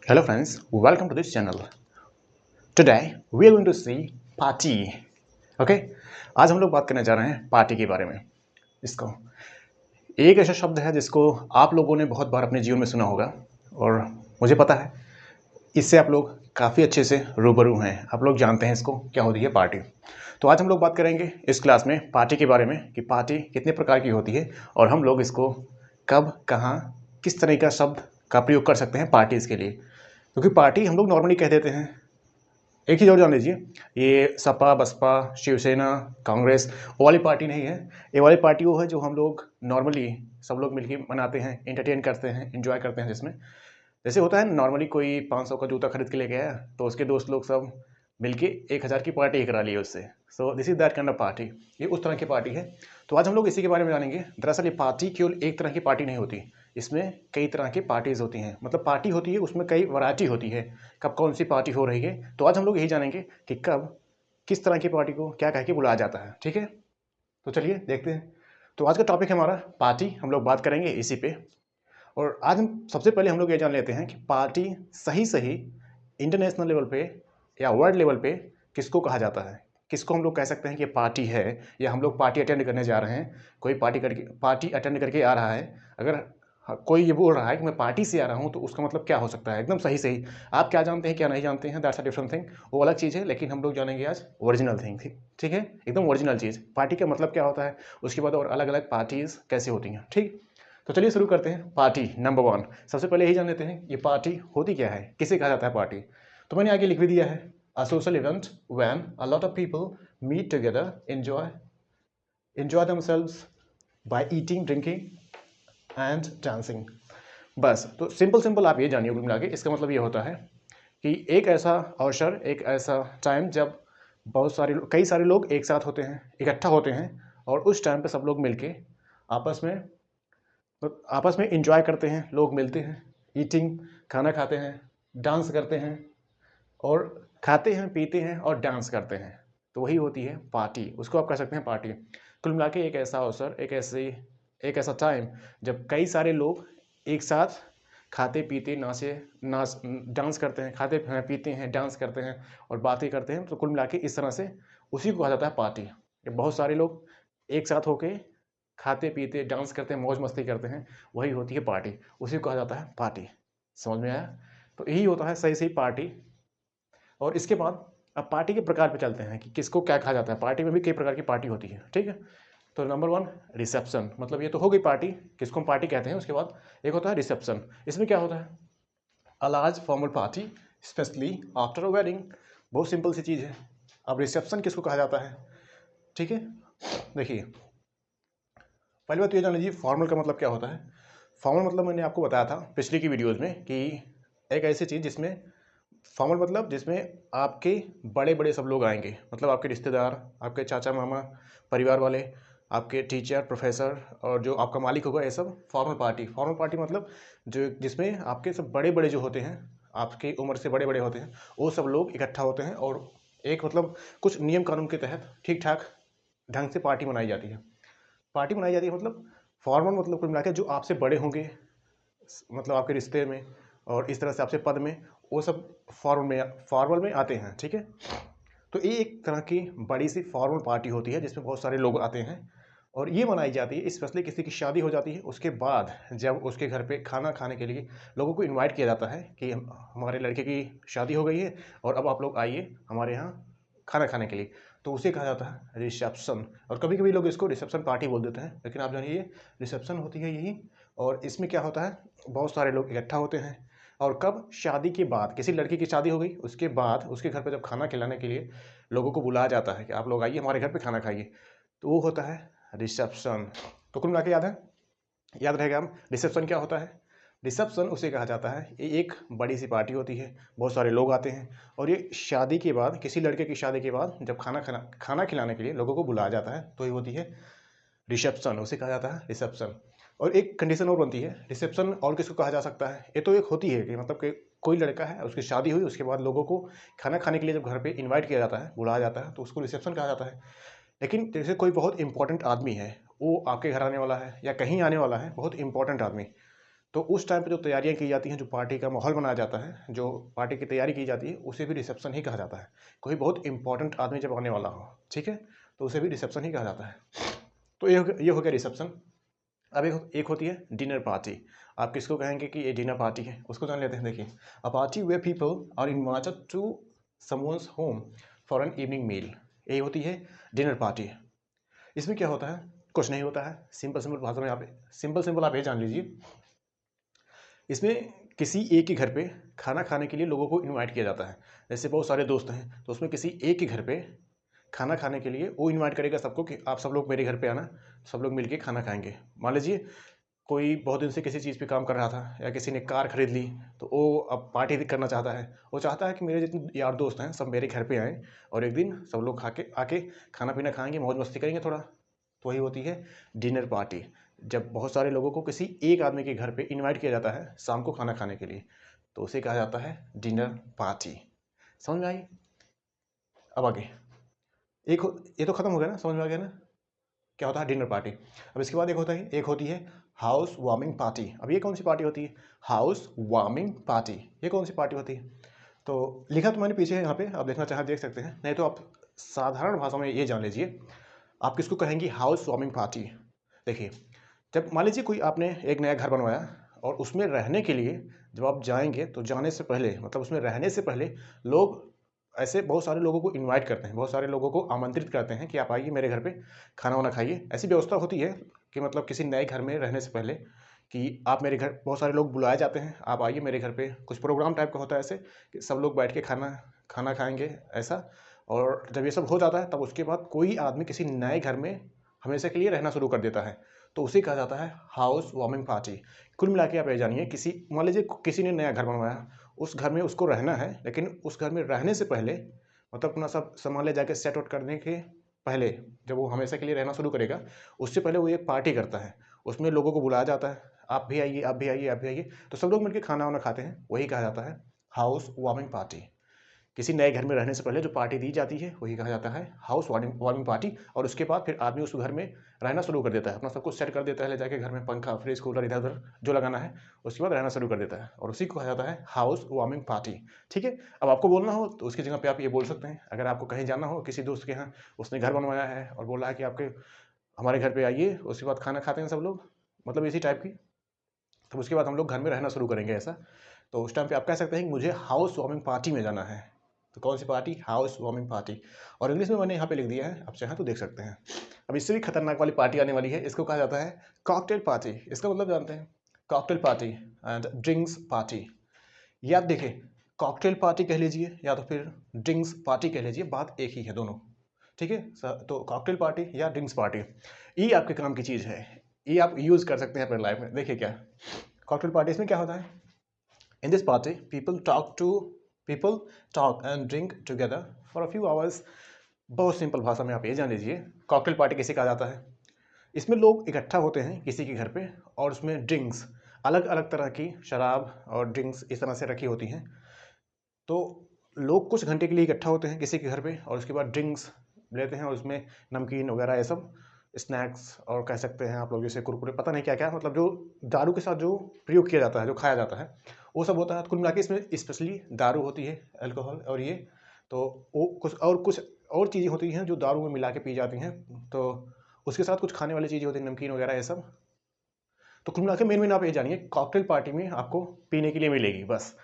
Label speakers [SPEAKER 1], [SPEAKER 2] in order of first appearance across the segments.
[SPEAKER 1] Hello friends, welcome to this channel. Today we are going to see party. Okay? आज हम लोग बात करने जा रहे हैं पार्टी के बारे में। इसको एक ऐसा शब्द है जिसको आप लोगों ने बहुत बार अपने जीवन में सुना होगा और मुझे पता है इससे आप लोग काफ़ी अच्छे से रूबरू हैं। आप लोग जानते हैं इसको क्या होती है पार्टी। तो आज हम लोग बात करेंगे इस क्लास में पार्टी के बारे में कि पार्टी कितने प्रकार की होती है और हम लोग इसको कब, कहाँ, किस तरह का शब्द का प्रयोग कर सकते हैं पार्टीज़ के लिए। क्योंकि पार्टी हम लोग नॉर्मली कह देते हैं। एक चीज़ और जान लीजिए, ये सपा, बसपा, शिवसेना, कांग्रेस वो वाली पार्टी नहीं है। ये वाली पार्टी वो है जो हम लोग नॉर्मली सब लोग मिलकर मनाते हैं, एंटरटेन करते हैं, एंजॉय करते हैं। जिसमें जैसे होता है नॉर्मली कोई 500 का जूता खरीद के लेके आया तो उसके दोस्त लोग सब मिलके 1000 की पार्टी करा ली उससे। So this is that kind of party. ये उस तरह की पार्टी है। तो आज हम लोग इसी के बारे में जानेंगे। दरअसल ये पार्टी केवल एक तरह की पार्टी नहीं होती, इसमें कई तरह की पार्टीज होती हैं। मतलब पार्टी होती है उसमें कई वैरायटी होती है, कब कौन सी पार्टी हो रही है। तो आज हम लोग यही जानेंगे कि कब किस तरह की पार्टी को क्या कह के बुलाया जाता है। ठीक है, तो चलिए देखते हैं। तो आज का टॉपिक है हमारा पार्टी। हम लोग बात करेंगे इसी पे। और आज हम सबसे पहले हम लोग ये जान लेते हैं कि पार्टी सही सही इंटरनेशनल लेवल पे या वर्ल्ड लेवल पे किसको कहा जाता है। किसको हम लोग कह सकते हैं कि पार्टी है, या हम लोग पार्टी अटेंड करने जा रहे हैं, कोई पार्टी अटेंड करके आ रहा है। अगर कोई ये बोल रहा है कि मैं पार्टी से आ रहा हूँ तो उसका मतलब क्या हो सकता है एकदम सही सही। आप क्या जानते हैं क्या नहीं जानते हैं, दैट्स अ डिफरेंट थिंग, वो अलग चीज़ है। लेकिन हम लोग जानेंगे आज ओरिजिनल थिंग। ठीक है, एकदम ओरिजिनल चीज़ पार्टी का मतलब क्या होता है, उसके बाद और अलग अलग पार्टीज कैसे होती हैं। ठीक, तो चलिए शुरू करते हैं। पार्टी नंबर 1, सबसे पहले यही जान लेते हैं ये पार्टी होती क्या है, किसे कहा जाता है पार्टी। तो मैंने आगे लिख भी दिया है, a social event when a lot of people meet together, enjoy themselves by eating, drinking and dancing. बस, तो सिंपल सिंपल आप ये जानिए कुल मिला के इसका मतलब ये होता है कि एक ऐसा अवसर, एक ऐसा टाइम जब कई सारे लोग एक साथ होते हैं, इकट्ठा होते हैं, और उस टाइम पे सब लोग मिलके आपस में आपस में इंजॉय करते हैं। लोग मिलते हैं, ईटिंग, खाना खाते हैं, डांस करते हैं, और खाते हैं, पीते हैं और डांस करते हैं। तो वही होती है पार्टी, उसको आप कह सकते हैं पार्टी। कुल मिला के एक ऐसा अवसर, एक ऐसा टाइम जब कई सारे लोग एक साथ खाते पीते नाच डांस करते हैं, खाते हैं, पीते हैं, डांस करते हैं और बातें करते हैं। तो कुल मिला के इस तरह से उसी को कहा जाता है पार्टी। जब बहुत सारे लोग एक साथ होके खाते पीते डांस करते हैं, मौज मस्ती करते हैं, वही होती है पार्टी, उसी को कहा जाता है पार्टी। समझ में आया? तो यही होता है सही सही पार्टी। और इसके बाद अब पार्टी के प्रकार पे चलते हैं कि किसको क्या कहा जाता है। पार्टी में भी कई प्रकार की पार्टी होती है। ठीक है, तो नंबर 1 रिसेप्शन, मतलब ये तो हो गई पार्टी, किसको हम पार्टी कहते हैं। उसके बाद एक होता है रिसेप्शन। इसमें क्या होता है, a large formal party specially after a wedding. बहुत सिंपल सी चीज़ है। अब रिसेप्शन किसको कहा जाता है, ठीक है। देखिए, पहली बात तो ये जान लीजिए फॉर्मल का मतलब क्या होता है। फॉर्मल मतलब मैंने आपको बताया था पिछली की वीडियोज़ में कि एक ऐसी चीज़ जिसमें फॉर्मल मतलब जिसमें आपके बड़े बड़े सब लोग आएंगे, मतलब आपके रिश्तेदार, आपके चाचा मामा, परिवार वाले, आपके टीचर, प्रोफेसर, और जो आपका मालिक होगा, ये सब फॉर्मल पार्टी। फॉर्मल पार्टी मतलब जो जिसमें आपके सब बड़े बड़े जो होते हैं, आपकी उम्र से बड़े बड़े होते हैं, वो सब लोग इकट्ठा होते हैं और एक मतलब कुछ नियम कानून के तहत ठीक ठाक ढंग से पार्टी मनाई जाती है। पार्टी मनाई जाती है मतलब फॉर्मल मतलब कुल मिला के जो आपसे बड़े होंगे, मतलब आपके रिश्ते में और इस तरह से आपसे पद में, वो सब फॉर्मल में आते हैं। ठीक है, तो ये एक तरह की बड़ी सी फॉर्मल पार्टी होती है जिसमें बहुत सारे लोग आते हैं और ये मनाई जाती है स्पेशली किसी की शादी हो जाती है उसके बाद, जब उसके घर पे खाना खाने के लिए लोगों को इनवाइट किया जाता है कि हमारे लड़के की शादी हो गई है और अब आप लोग आइए हमारे यहाँ खाना खाने के लिए। तो उसे कहा जाता है रिसेप्शन। और कभी कभी लोग इसको रिसेप्शन पार्टी बोल देते हैं, लेकिन आप जानिए रिसेप्शन होती है यही। और इसमें क्या होता है, बहुत सारे लोग इकट्ठा होते हैं, और कब, शादी के बाद, किसी लड़की की शादी हो गई उसके बाद उसके घर पे जब खाना खिलाने के लिए लोगों को बुलाया जाता है कि आप लोग आइए हमारे घर पे खाना खाइए, तो वो होता है रिसेप्शन। तो कुल मिला के याद रहेगा हम रिसेप्शन क्या होता है। रिसेप्शन उसे कहा जाता है, ये एक बड़ी सी पार्टी होती है, बहुत सारे लोग आते हैं, और ये शादी के बाद, किसी लड़के की शादी के बाद जब खाना खिलाने के लिए लोगों को बुलाया जाता है, तो ये होती है रिसेप्शन, उसे कहा जाता है रिसेप्शन। और एक कंडीशन और बनती है, रिसेप्शन और किसको कहा जा सकता है। ये तो एक होती है कि मतलब कि कोई लड़का है, उसकी शादी हुई, उसके बाद लोगों को खाना खाने के लिए जब घर पे इनवाइट किया जाता है, बुलाया जाता है, तो उसको रिसेप्शन कहा जाता है। लेकिन जैसे कोई बहुत इंपॉर्टेंट आदमी है, वो आपके घर आने वाला है या कहीं आने वाला है, बहुत इंपॉर्टेंट आदमी, तो उस टाइम पे जो तैयारियां की जाती हैं, जो पार्टी का माहौल बनाया जाता है, जो पार्टी की तैयारी की जाती है, उसे भी रिसेप्शन ही कहा जाता है। कोई बहुत इंपॉर्टेंट आदमी जब आने वाला हो, ठीक है, तो उसे भी रिसेप्शन ही कहा जाता है। तो ये हो गया रिसेप्शन। अब एक होती है डिनर पार्टी। आप किसको कहेंगे कि ये डिनर पार्टी है, उसको जान लेते हैं। देखिए, a party we people are invited to someone's home for an evening meal. ये होती है डिनर पार्टी। इसमें क्या होता है, कुछ नहीं होता है, सिंपल भाषा में आप सिंपल आप ये जान लीजिए। इसमें किसी एक के घर पे खाना खाने के लिए लोगों को इनवाइट किया जाता है। जैसे बहुत सारे दोस्त हैं, तो उसमें किसी एक के घर पे खाना खाने के लिए वो इनवाइट करेगा सबको कि आप सब लोग मेरे घर पे आना, सब लोग मिलके खाना खाएंगे। मान लीजिए कोई बहुत दिन से किसी चीज़ पे काम कर रहा था, या किसी ने कार खरीद ली, तो वो अब पार्टी करना चाहता है। वो चाहता है कि मेरे जितने यार दोस्त हैं सब मेरे घर पे आएँ, और एक दिन सब लोग खा के आके खाना पीना खाएंगे, मौज मस्ती करेंगे थोड़ा। तो वही होती है डिनर पार्टी। जब बहुत सारे लोगों को किसी एक आदमी के घर पे इनवाइट किया जाता है शाम को खाना खाने के लिए, तो उसे कहा जाता है डिनर पार्टी। समझ में आई? अब आगे ये तो खत्म हो गया ना, समझ में आ गया ना क्या होता है डिनर पार्टी। अब इसके बाद एक होती है हाउस वार्मिंग पार्टी। अब ये कौन सी पार्टी होती है, हाउस वार्मिंग पार्टी, ये कौन सी पार्टी होती है? तो लिखा तो मैंने पीछे है, यहाँ पे आप देखना चाहें देख सकते हैं, नहीं तो आप साधारण भाषा में ये जान लीजिए, आप किसको कहेंगी हाउस वार्मिंग पार्टी। देखिए, जब मान लीजिए कोई आपने एक नया घर बनवाया, और उसमें रहने के लिए जब आप जाएंगे, तो जाने से पहले मतलब उसमें रहने से पहले लोग ऐसे बहुत सारे लोगों को इनवाइट करते हैं, बहुत सारे लोगों को आमंत्रित करते हैं कि आप आइए मेरे घर पे खाना वाना खाइए। ऐसी व्यवस्था होती है कि मतलब किसी नए घर में रहने से पहले कि आप मेरे घर, बहुत सारे लोग बुलाए जाते हैं, आप आइए मेरे घर पे, कुछ प्रोग्राम टाइप का होता है ऐसे कि सब लोग बैठ के खाना खाएंगे ऐसा। और जब ये सब हो जाता है, तब उसके बाद कोई आदमी किसी नए घर में हमेशा के लिए रहना शुरू कर देता है, तो उसे कहा जाता है हाउस वार्मिंग पार्टी। कुल मिला के आप ये जानिए, मान लीजिए किसी ने नया घर बनवाया, उस घर में उसको रहना है, लेकिन उस घर में रहने से पहले मतलब अपना सब सामान ले जाके सेट आउट करने के पहले, जब वो हमेशा के लिए रहना शुरू करेगा, उससे पहले वो एक पार्टी करता है। उसमें लोगों को बुलाया जाता है, आप भी आइए, आप भी आइए, आप भी आइए, तो सब लोग मिलकर खाना वाना खाते हैं, वही कहा जाता है हाउस वार्मिंग पार्टी। किसी नए घर में रहने से पहले जो पार्टी दी जाती है, वही कहा जाता है हाउस वार्मिंग पार्टी। और उसके बाद फिर आदमी उस घर में रहना शुरू कर देता है, अपना सब कुछ सेट कर देता है, ले जाके घर में पंखा, फ्रिज, कूलर इधर उधर जो लगाना है, उसके बाद रहना शुरू कर देता है, और उसी को कहा जाता है हाउस वार्मिंग पार्टी। ठीक है, अब आपको बोलना हो तो उसकी जगह पे आप ये बोल सकते हैं। अगर आपको कहीं जाना हो किसी दोस्त के यहाँ, उसने घर बनवाया है और बोला है कि आपके हमारे घर पे आइए, उसके बाद खाना खाते हैं सब लोग, मतलब इसी टाइप की, तो उसके बाद हम लोग घर में रहना शुरू करेंगे ऐसा। तो उस टाइम पे आप कह सकते हैं कि मुझे हाउस वार्मिंग पार्टी में जाना है। तो कौन सी पार्टी, हाउस वार्मिंग पार्टी। और इंग्लिश में मैंने यहाँ पे लिख दिया है, आप चाहें तो देख सकते हैं। अब इससे भी खतरनाक वाली पार्टी आने वाली है, इसको कहा जाता है कॉकटेल पार्टी। इसका मतलब जानते हैं, cocktail party and drinks party. या आप देखिए, कॉकटेल पार्टी कह लीजिए या तो फिर ड्रिंक्स पार्टी कह लीजिए, बात एक ही है दोनों। ठीक है, तो कॉकटेल पार्टी या ड्रिंक्स पार्टी, ये आपके काम की चीज़ है, ये आप यूज़ कर सकते हैं अपने लाइफ में। देखिए क्या कॉकटेल पार्टी, इसमें क्या होता है, in this party people talk and drink together for a few hours। बहुत सिंपल भाषा में आप ये जान लीजिए, कॉकटेल पार्टी किसे कहा जाता है। इसमें लोग इकट्ठा होते हैं किसी के घर पे, और उसमें ड्रिंक्स, अलग अलग तरह की शराब और ड्रिंक्स इस तरह से रखी होती हैं। तो लोग कुछ घंटे के लिए इकट्ठा होते हैं किसी के घर पे, और उसके बाद ड्रिंक्स लेते हैं, और उसमें नमकीन वगैरह ये सब स्नैक्स, और कह सकते हैं आप लोग जैसे कुरकुरे, पता नहीं क्या क्या, मतलब जो दारू के साथ जो प्रयोग किया जाता है, जो खाया जाता है, वो सब होता है। कुल मिला के इसमें स्पेशली दारू होती है, अल्कोहल, और ये तो वो कुछ और चीज़ें होती हैं जो दारू में मिला के पी जाती हैं। तो उसके साथ कुछ खाने वाली चीज़ें होती हैं, नमकीन वगैरह ये सब। तो कुल मिला के मेन आप ये जानिए, कॉकटेल पार्टी में आपको पीने के लिए मिलेगी बस।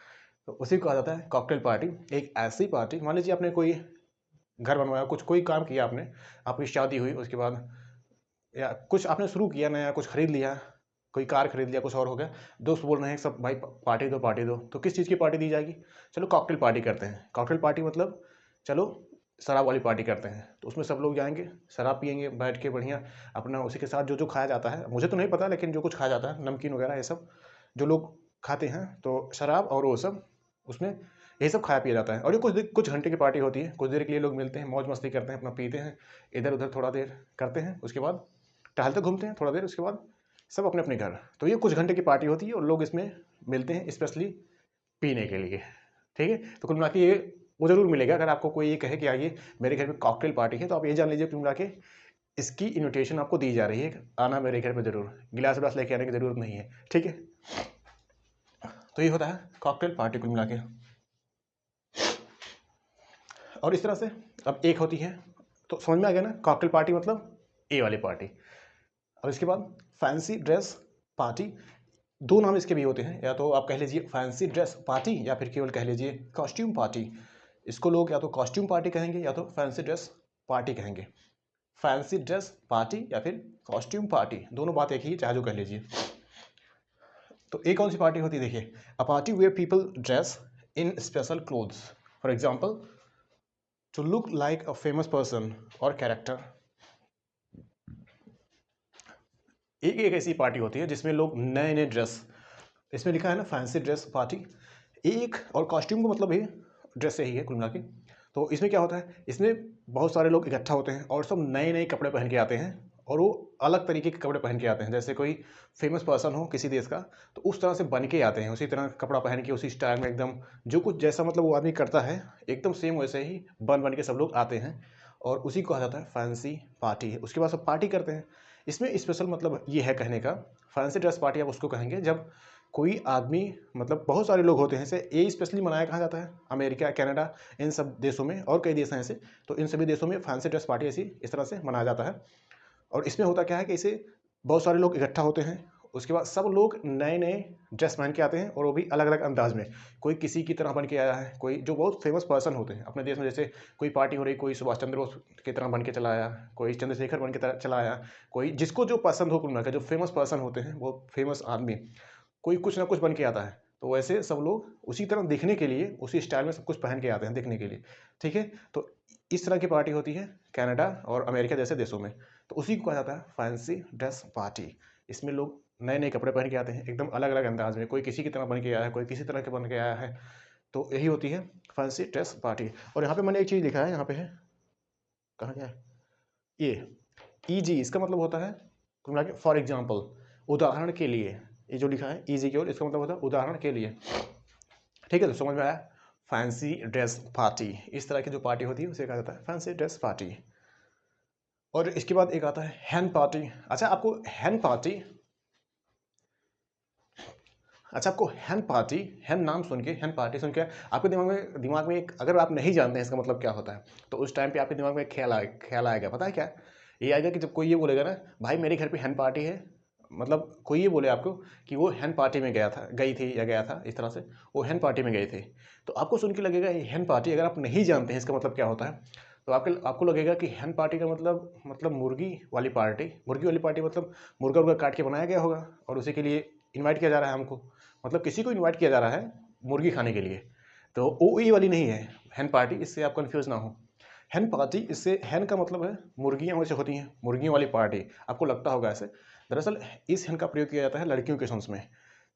[SPEAKER 1] तो उसी को कहा जाता है कॉकटेल पार्टी। एक ऐसी पार्टी, मान लीजिए आपने कोई घर बनवाया, कोई काम किया आपने, आपकी शादी हुई, उसके बाद या कुछ आपने शुरू किया नया, कुछ खरीद लिया, कोई कार खरीद लिया, कुछ और हो गया, दोस्त बोल रहे हैं सब भाई पार्टी दो पार्टी दो, तो किस चीज़ की पार्टी दी जाएगी, चलो कॉकटेल पार्टी करते हैं। कॉकटेल पार्टी मतलब चलो शराब वाली पार्टी करते हैं। तो उसमें सब लोग जाएंगे, शराब पियेंगे बैठ के बढ़िया अपना, उसी के साथ जो जो खाया जाता है, मुझे तो नहीं पता, लेकिन जो कुछ खाया जाता है, नमकीन वगैरह ये सब जो लोग खाते हैं, तो शराब और वो सब उसमें यही सब खाया पिया जाता है। और ये कुछ घंटे की पार्टी होती है, कुछ देर के लिए लोग मिलते हैं, मौज मस्ती करते हैं, अपना पीते हैं, इधर उधर थोड़ा देर करते हैं, उसके बाद टहलते घूमते हैं थोड़ा देर, उसके बाद सब अपने अपने घर। तो ये कुछ घंटे की पार्टी होती है, और लोग इसमें मिलते हैं स्पेशली पीने के लिए। ठीक है, तो कुल मिला के ये वो जरूर मिलेगा। अगर आपको कोई ये कहे कि आइए मेरे घर में कॉकटेल पार्टी है, तो आप ये जान लीजिए कुल मिला के इसकी इन्विटेशन आपको दी जा रही है, आना मेरे घर पे जरूर, गिलास विलास लेके आने की जरूरत नहीं है। ठीक है, तो ये होता है कॉकटेल पार्टी कुल मिला के। और इस तरह से अब एक होती है, तो समझ में आ गया ना, कॉकटेल पार्टी मतलब ए वाली पार्टी। अब इसके बाद फैंसी ड्रेस पार्टी, दो नाम इसके भी होते हैं, या तो आप कह लीजिए फैंसी ड्रेस पार्टी या फिर केवल कह लीजिए कॉस्ट्यूम पार्टी। इसको लोग या तो कॉस्ट्यूम पार्टी कहेंगे या तो फैंसी ड्रेस पार्टी कहेंगे। फैंसी ड्रेस पार्टी या फिर कॉस्ट्यूम पार्टी, दोनों बात एक ही, चाहे जो कह लीजिए। तो एक कौन सी पार्टी होती है, देखिए, a party where people dress in special clothes, for example to look like a famous person और कैरेक्टर। एक ऐसी पार्टी होती है जिसमें लोग नए नए ड्रेस, इसमें लिखा है ना फैंसी ड्रेस पार्टी, एक और कॉस्ट्यूम का मतलब ही ड्रेस से ही है कुल मिला के। तो इसमें क्या होता है, इसमें बहुत सारे लोग इकट्ठा होते हैं और सब नए नए कपड़े पहन के आते हैं, और वो अलग तरीके के कपड़े पहन के आते हैं। जैसे कोई फेमस पर्सन हो किसी देश का, तो उस तरह से बन के आते हैं, उसी तरह कपड़ा पहन के, उसी स्टाइल में एकदम, जो कुछ जैसा मतलब वो आदमी करता है एकदम सेम वैसे ही बन बन के सब लोग आते हैं, और उसी को कहा जाता है फैंसी पार्टी। उसके बाद सब पार्टी करते हैं। इसमें स्पेशल मतलब ये है कहने का, फैंसी ड्रेस पार्टी आप उसको कहेंगे जब कोई आदमी, मतलब बहुत सारे लोग होते हैं, जैसे ये स्पेशली मनाया कहा जाता है अमेरिका, कनाडा, इन सब देशों में, और कई देश हैं ऐसे, तो इन सभी देशों में फैंसी ड्रेस पार्टी ऐसी इस तरह से मनाया जाता है। और इसमें होता क्या है कि इसे बहुत सारे लोग इकट्ठा होते हैं, उसके बाद सब लोग नए नए ड्रेस पहन के आते हैं, और वो भी अलग अलग अंदाज में। कोई किसी की तरह बन के आया है, कोई जो बहुत फेमस पर्सन होते हैं अपने देश में, जैसे कोई पार्टी हो रही, कोई सुभाष चंद्र बोस की तरह बन के चला आया, कोई चंद्रशेखर बन के चला आया, कोई जिसको जो पसंद हो, कुल मिलाकर जो फेमस पर्सन होते हैं, वो फेमस आदमी कोई कुछ ना कुछ बन के आता है। तो वैसे सब लोग उसी तरह दिखने के लिए, उसी स्टाइल में सब कुछ पहन के आते हैं दिखने के लिए, ठीक है। तो इस तरह की पार्टी होती है कनाडा और अमेरिका जैसे देशों में, तो उसी को कहा जाता है फैंसी ड्रेस पार्टी। इसमें लोग नए नए कपड़े पहन के आते हैं एकदम अलग अलग अंदाज में, कोई किसी की तरह बन के आया है, कोई किसी तरह के बन के आया है। तो यही होती है फैंसी ड्रेस पार्टी। और यहाँ पे मैंने एक चीज़ लिखा है, यहाँ पे है, कहाँ क्या है ये, ईजी, इसका मतलब होता है फॉर एग्जाम्पल, उदाहरण के लिए। ये जो लिखा है ईजी केवल, इसका मतलब होता है उदाहरण के लिए, ठीक है। तो समझ में आया, फैंसी ड्रेस पार्टी, इस तरह की जो पार्टी होती है उसे कहा जाता है फैंसी ड्रेस पार्टी। और इसके बाद एक आता है हैन पार्टी। अच्छा आपको हैन पार्टी, अच्छा आपको हैन पार्टी, हैन नाम सुन के, हैन पार्टी सुन के आपके दिमाग में एक, अगर आप नहीं जानते हैं इसका मतलब क्या होता है, तो उस टाइम पे आपके दिमाग में एक ख्याल आएगा, पता है क्या? ये आएगा कि जब कोई ये बोलेगा ना, भाई मेरे घर पे हैन पार्टी है, मतलब कोई ये बोले आपको कि वो हैन पार्टी में गया था, गई थी या गया था, इस तरह से वो हैन पार्टी में गए थे, तो आपको सुन के लगेगा ये हैन पार्टी, अगर आप नहीं जानते हैं इसका मतलब क्या होता है, तो आपको लगेगा कि हैन पार्टी का मतलब मुर्गी वाली पार्टी। मुर्गी वाली पार्टी मतलब मुर्गा उर्गा काट के बनाया गया होगा, और उसी के लिए इनवाइट किया जा रहा है हमको, मतलब किसी को इनवाइट किया जा रहा है मुर्गी खाने के लिए। तो ओ ई वाली नहीं है हैन पार्टी, इससे आप कंफ्यूज ना हो। हैन पार्टी, इससे हैन का मतलब है मुर्गियाँ वैसे होती हैं, मुर्गियों वाली पार्टी, आपको लगता होगा ऐसे। दरअसल इस हैन का प्रयोग किया जाता है लड़कियों के सेंस में।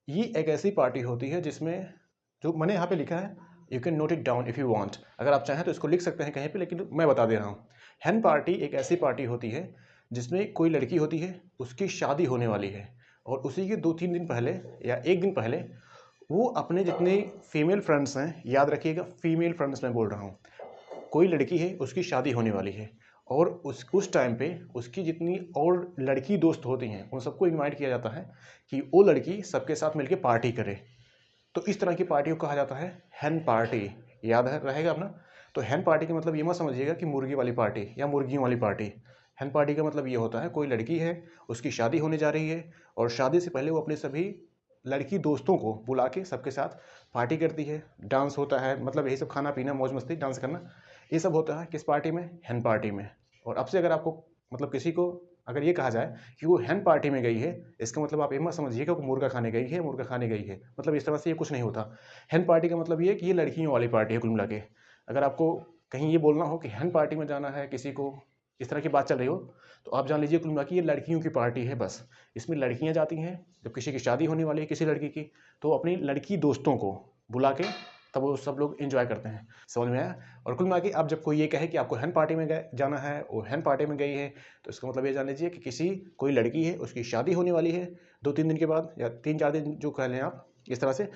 [SPEAKER 1] ये एक ऐसी पार्टी होती है जिसमें, जो मैंने यहाँ पे लिखा है, you can note it down if you want, अगर आप चाहें तो इसको लिख सकते हैं कहीं पे, लेकिन मैं बता दे रहा हूँ। हैन पार्टी एक ऐसी पार्टी होती है जिसमें कोई लड़की होती है, उसकी शादी होने वाली है, और उसी के 2-3 दिन पहले या एक दिन पहले वो अपने जितने फीमेल फ्रेंड्स हैं, याद रखिएगा फीमेल फ्रेंड्स मैं बोल रहा हूँ, कोई लड़की है उसकी शादी होने वाली है, और उस टाइम पे उसकी जितनी और लड़की दोस्त होती हैं उन सबको इनवाइट किया जाता है कि वो लड़की सबके साथ मिलकर पार्टी करे। तो इस तरह की पार्टी को कहा जाता है हैन पार्टी, याद है रहेगा अपना। तो हैन पार्टी का मतलब ये मत समझिएगा कि मुर्गी वाली पार्टी या मुर्गियों वाली पार्टी। हैन पार्टी का मतलब ये होता है कोई लड़की है, उसकी शादी होने जा रही है, और शादी से पहले वो अपने सभी लड़की दोस्तों को बुला के सबके साथ पार्टी करती है, डांस होता है, मतलब यही सब खाना पीना मौज मस्ती डांस करना, ये सब होता है किस पार्टी में, हैन पार्टी में। और अब से अगर आपको मतलब किसी को अगर ये कहा जाए कि वो हैन पार्टी में गई है, इसका मतलब आप ये मत समझिएगा कि मुर्गा खाने गई है, मुर्गा खाने गई है, मतलब इस तरह से ये कुछ नहीं होता। हैन पार्टी का मतलब ये है कि ये लड़कियों वाली पार्टी है कुल मिला के। अगर आपको कहीं ये बोलना हो कि हैन पार्टी में जाना है, किसी को इस तरह की बात चल रही हो, तो आप जान लीजिए कुल मिला के ये लड़कियों की पार्टी है बस। इसमें लड़कियां जाती हैं, जब किसी की शादी होने वाली है किसी लड़की की, तो अपनी लड़की दोस्तों को बुला के तब वो सब लोग एंजॉय करते हैं। समझ में आया? और कुल मिला के आप जब कोई ये कहे कि आपको हैन पार्टी में जाना है, वो हैन पार्टी में गई है, तो इसका मतलब ये जान लीजिए कि कोई लड़की है, उसकी शादी होने वाली है 2-3 दिन के बाद, या 3-4 दिन जो कह लें आप, इस तरह से।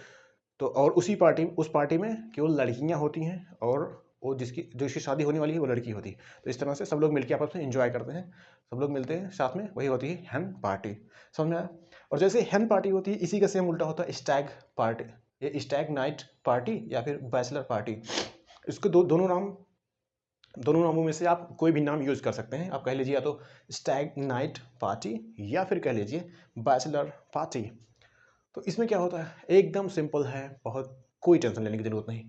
[SPEAKER 1] तो और उस पार्टी में केवल लड़कियां होती हैं, और वो जिसकी शादी होने वाली है वो लड़की होती है। तो इस तरह से सब लोग मिलकर आपस में एंजॉय करते हैं, सब लोग मिलते हैं साथ में, वही होती है हैन पार्टी। समझ में आया? और जैसे हैन पार्टी होती है, इसी का सेम उल्टा होता है स्टैग पार्टी। ये स्टैग नाइट पार्टी या फिर बैचलर पार्टी, इसको दोनों नामों में से आप कोई भी नाम यूज़ कर सकते हैं। आप कह लीजिए या तो स्टैग नाइट पार्टी या फिर कह लीजिए बैचलर पार्टी। तो इसमें क्या होता है, एकदम सिंपल है, बहुत कोई टेंशन लेने की ज़रूरत नहीं।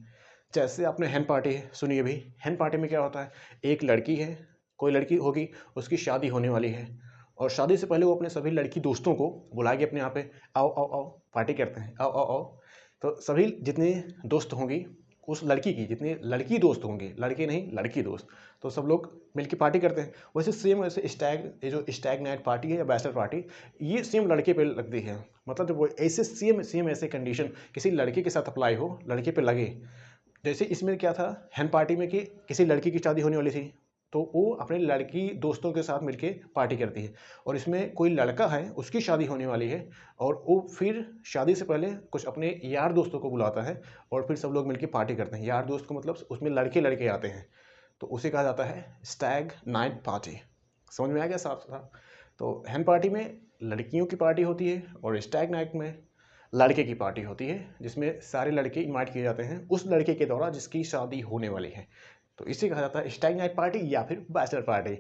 [SPEAKER 1] जैसे आपने hen पार्टी सुनी है भी, hen पार्टी में क्या होता है, एक लड़की है, कोई लड़की होगी, उसकी शादी होने वाली है और शादी से पहले वो अपने सभी लड़की दोस्तों को बुलाएगी अपने यहाँ पे, आओ आओ आओ पार्टी करते हैं, आओ आओ आओ। तो सभी जितने दोस्त होंगी उस लड़की की, जितने लड़की दोस्त होंगे, लड़के नहीं लड़की दोस्त, तो सब लोग मिलकर पार्टी करते हैं। वैसे सेम वैसे ये जो स्टैग नाइट पार्टी है या बैचलर पार्टी, ये सेम लड़के पे लगती है। मतलब जब वो ऐसे सेम ऐसे कंडीशन किसी लड़के के साथ अप्लाई हो, लड़के पे लगे। जैसे इसमें क्या था hen पार्टी में कि किसी लड़की की शादी होने वाली थी, तो वो अपने लड़की दोस्तों के साथ मिलके पार्टी करती है। और इसमें कोई लड़का है, उसकी शादी होने वाली है और वो फिर शादी से पहले कुछ अपने यार दोस्तों को बुलाता है और फिर सब लोग मिलके पार्टी करते हैं। यार दोस्त को मतलब उसमें लड़के लड़के आते हैं, तो उसे कहा जाता है स्टैग नाइट पार्टी। समझ में आ गया साफ साफ? तो hen पार्टी में लड़कियों की पार्टी होती है और स्टैग नाइट में लड़के की पार्टी होती है, जिसमें सारे लड़के इनवाइट किए जाते हैं उस लड़के के द्वारा जिसकी शादी होने वाली है। तो इसे कहा जाता है स्टैग नाइट पार्टी या फिर बैचलर पार्टी।